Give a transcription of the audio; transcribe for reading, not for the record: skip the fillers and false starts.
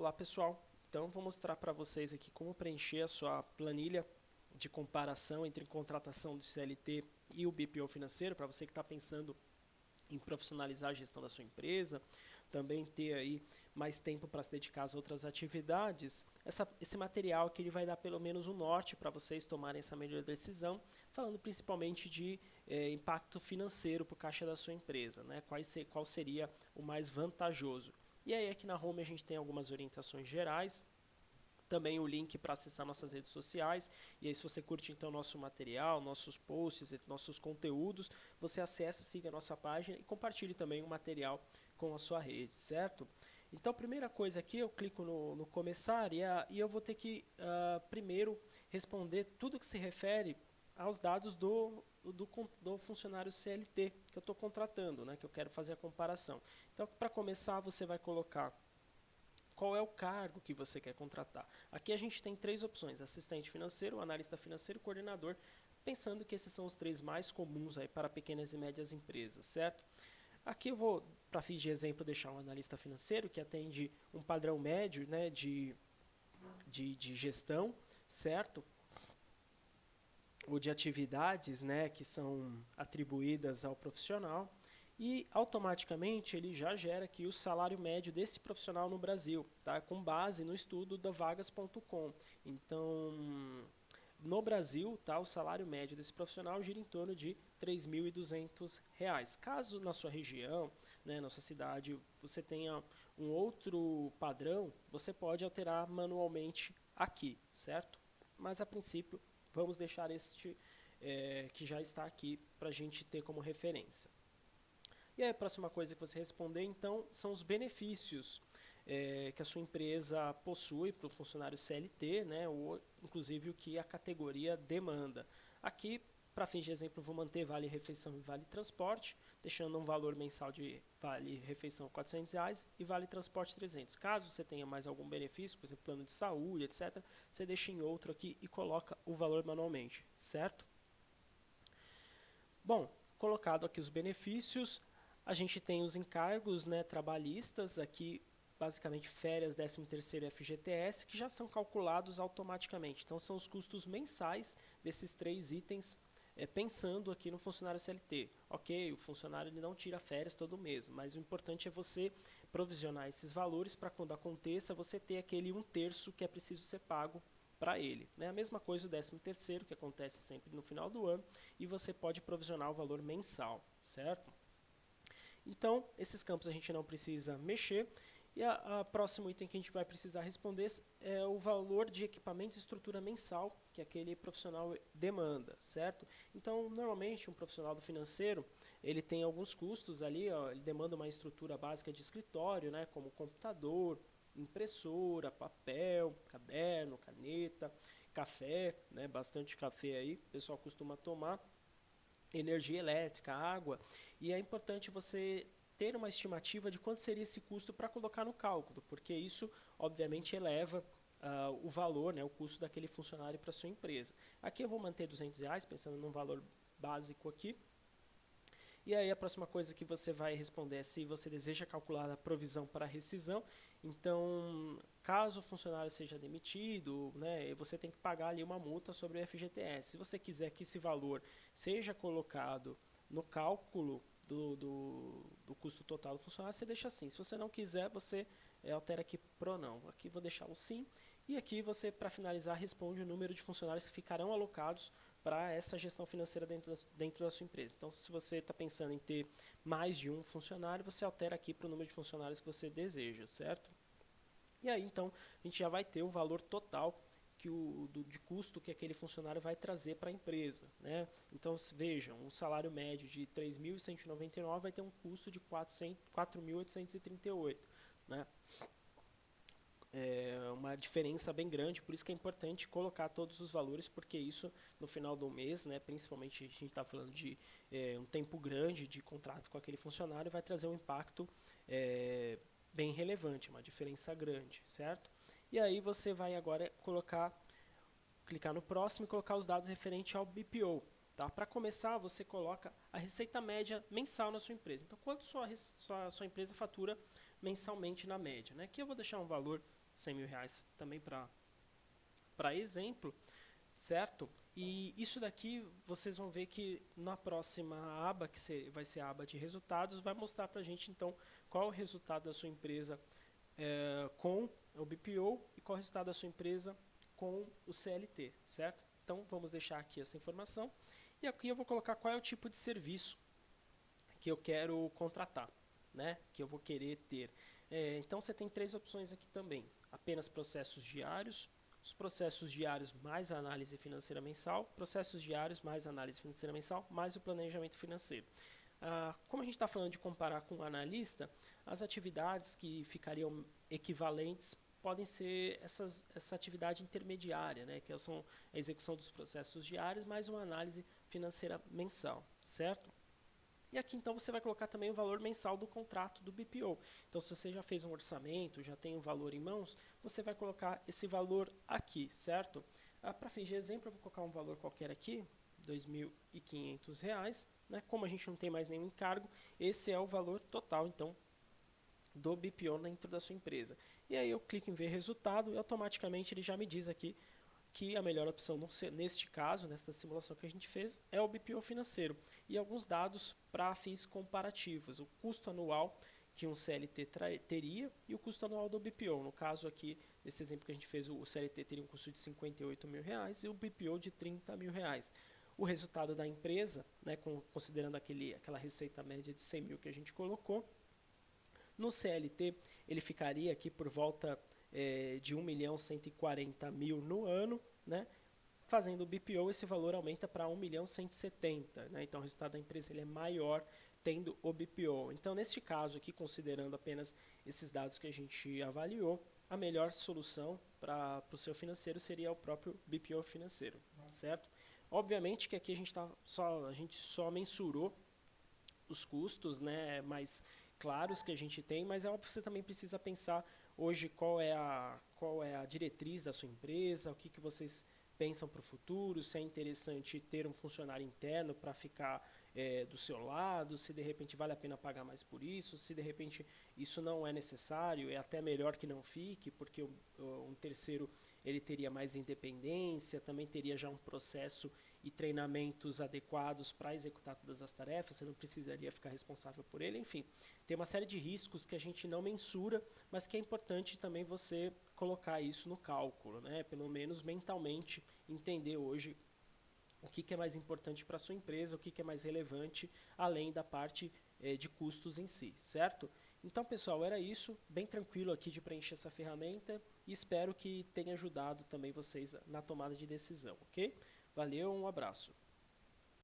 Olá pessoal, então vou mostrar para vocês aqui como preencher a sua planilha de comparação entre contratação do CLT e o BPO financeiro, para você que está pensando em profissionalizar a gestão da sua empresa, também ter aí mais tempo para se dedicar às outras atividades. Esse material aqui ele vai dar pelo menos um norte para vocês tomarem essa melhor decisão, falando principalmente de impacto financeiro para o caixa da sua empresa, né? Qual seria o mais vantajoso. E aí aqui na home a gente tem algumas orientações gerais, também o link para acessar nossas redes sociais, e aí se você curte então nosso material, nossos posts, nossos conteúdos, você acessa, siga a nossa página e compartilhe também o material com a sua rede, certo? Então, primeira coisa aqui, eu clico no começar e eu vou ter que primeiro responder tudo que se refere aos dados do funcionário CLT que eu estou contratando, né, que eu quero fazer a comparação. Então, para começar, você vai colocar qual é o cargo que você quer contratar. Aqui a gente tem três opções: assistente financeiro, analista financeiro e coordenador, pensando que esses são os três mais comuns aí para pequenas e médias empresas, certo? Aqui eu vou, para fins de exemplo, deixar um analista financeiro que atende um padrão médio, né, de gestão, certo? Ou de atividades, né, que são atribuídas ao profissional, e automaticamente ele já gera aqui o salário médio desse profissional no Brasil, tá? Com base no estudo da vagas.com. Então, no Brasil, tá, o salário médio desse profissional gira em torno de R$ 3.200. Caso na sua região, né, na sua cidade, você tenha um outro padrão, você pode alterar manualmente aqui, certo? Mas a princípio, vamos deixar este que já está aqui para a gente ter como referência. E aí, a próxima coisa que você responder, então, são os benefícios que a sua empresa possui para o funcionário CLT, né, ou inclusive o que a categoria demanda. Aqui, para fins de exemplo, vou manter vale refeição e vale transporte, deixando um valor mensal de vale refeição R$ 400 e vale transporte 300. Caso você tenha mais algum benefício, por exemplo, plano de saúde, etc., você deixa em outro aqui e coloca o valor manualmente, certo? Bom, colocado aqui os benefícios, a gente tem os encargos, né, trabalhistas, aqui basicamente férias, 13º e FGTS, que já são calculados automaticamente. Então são os custos mensais desses três itens, pensando aqui no funcionário CLT. Ok, o funcionário ele não tira férias todo mês, mas o importante é você provisionar esses valores para quando aconteça, você ter aquele 1/3 que é preciso ser pago para ele. Né? A mesma coisa o 13º, que acontece sempre no final do ano, e você pode provisionar o valor mensal, certo? Então, esses campos a gente não precisa mexer. E a próximo item que a gente vai precisar responder é o valor de equipamentos e estrutura mensal que aquele profissional demanda, certo? Então, normalmente, um profissional do financeiro, ele tem alguns custos ali, ó, ele demanda uma estrutura básica de escritório, né, como computador, impressora, papel, caderno, caneta, café, né, bastante café aí, o pessoal costuma tomar, energia elétrica, água, e é importante você ter uma estimativa de quanto seria esse custo para colocar no cálculo, porque isso, obviamente, eleva o valor, né, o custo daquele funcionário para a sua empresa. Aqui eu vou manter R$ 200, pensando num valor básico aqui. E aí a próxima coisa que você vai responder é se você deseja calcular a provisão para rescisão. Então, caso o funcionário seja demitido, né, você tem que pagar ali uma multa sobre o FGTS. Se você quiser que esse valor seja colocado no cálculo do custo total do funcionário, você deixa assim. Se você não quiser, você altera aqui pro não. Aqui vou deixar um sim. E aqui você, para finalizar, responde o número de funcionários que ficarão alocados para essa gestão financeira dentro da sua empresa. Então, se você está pensando em ter mais de um funcionário, você altera aqui para o número de funcionários que você deseja, certo? E aí, então, a gente já vai ter o valor total de custo que aquele funcionário vai trazer para a empresa. Né? Então, vejam, o salário médio de R$ 3.199 vai ter um custo de R$ 4.838. Né? Uma diferença bem grande, por isso que é importante colocar todos os valores, porque isso no final do mês, né, principalmente a gente está falando de um tempo grande de contrato com aquele funcionário, vai trazer um impacto bem relevante, uma diferença grande, certo? E aí você vai agora clicar no próximo e colocar os dados referentes ao BPO. Tá? Para começar, você coloca a receita média mensal na sua empresa. Então, quanto sua empresa fatura mensalmente na média, né? Aqui eu vou deixar um valor R$ 100.000 também para exemplo, certo? E isso daqui vocês vão ver que na próxima aba, que vai ser a aba de resultados, vai mostrar para a gente então qual é o resultado da sua empresa com o BPO e qual é o resultado da sua empresa com o CLT, certo? Então vamos deixar aqui essa informação e aqui eu vou colocar qual é o tipo de serviço que eu quero contratar, né? Que eu vou querer ter. Então você tem 3 opções aqui também: apenas processos diários, os processos diários mais a análise financeira mensal, processos diários mais a análise financeira mensal, mais o planejamento financeiro. Como a gente está falando de comparar com o analista, as atividades que ficariam equivalentes podem ser essa atividade intermediária, né, que são a execução dos processos diários mais uma análise financeira mensal, certo? E aqui então você vai colocar também o valor mensal do contrato do BPO. Então se você já fez um orçamento, já tem um valor em mãos, você vai colocar esse valor aqui, certo? Para fins de exemplo, eu vou colocar um valor qualquer aqui, R$ 2.500, né? Como a gente não tem mais nenhum encargo, esse é o valor total então do BPO dentro da sua empresa. E aí eu clico em ver resultado e automaticamente ele já me diz aqui que a melhor opção neste caso, nesta simulação que a gente fez, é o BPO financeiro. E alguns dados para fins comparativos. O custo anual que um CLT teria e o custo anual do BPO. No caso aqui, nesse exemplo que a gente fez, o CLT teria um custo de R$ 58.000 e o BPO de R$ 30.000. O resultado da empresa, né, considerando aquela receita média de 100 mil que a gente colocou, no CLT ele ficaria aqui por volta de 1.140.000 no ano, né? Fazendo o BPO, esse valor aumenta para 1.170.000, né? Então o resultado da empresa ele é maior tendo o BPO. Então neste caso aqui, considerando apenas esses dados que a gente avaliou, a melhor solução para o seu financeiro seria o próprio BPO financeiro, certo? Obviamente que aqui a gente só mensurou os custos, né, mais claros que a gente tem, mas é óbvio que você também precisa pensar hoje qual é a diretriz da sua empresa, o que vocês pensam para o futuro, se é interessante ter um funcionário interno para ficar do seu lado, se de repente vale a pena pagar mais por isso, se de repente isso não é necessário, é até melhor que não fique, porque um terceiro ele teria mais independência, também teria já um processo e treinamentos adequados para executar todas as tarefas, você não precisaria ficar responsável por ele, enfim. Tem uma série de riscos que a gente não mensura, mas que é importante também você colocar isso no cálculo, né? Pelo menos mentalmente entender hoje o que é mais importante para a sua empresa, o que é mais relevante, além da parte de custos em si, certo? Então, pessoal, era isso, bem tranquilo aqui de preencher essa ferramenta e espero que tenha ajudado também vocês na tomada de decisão, ok? Valeu, um abraço.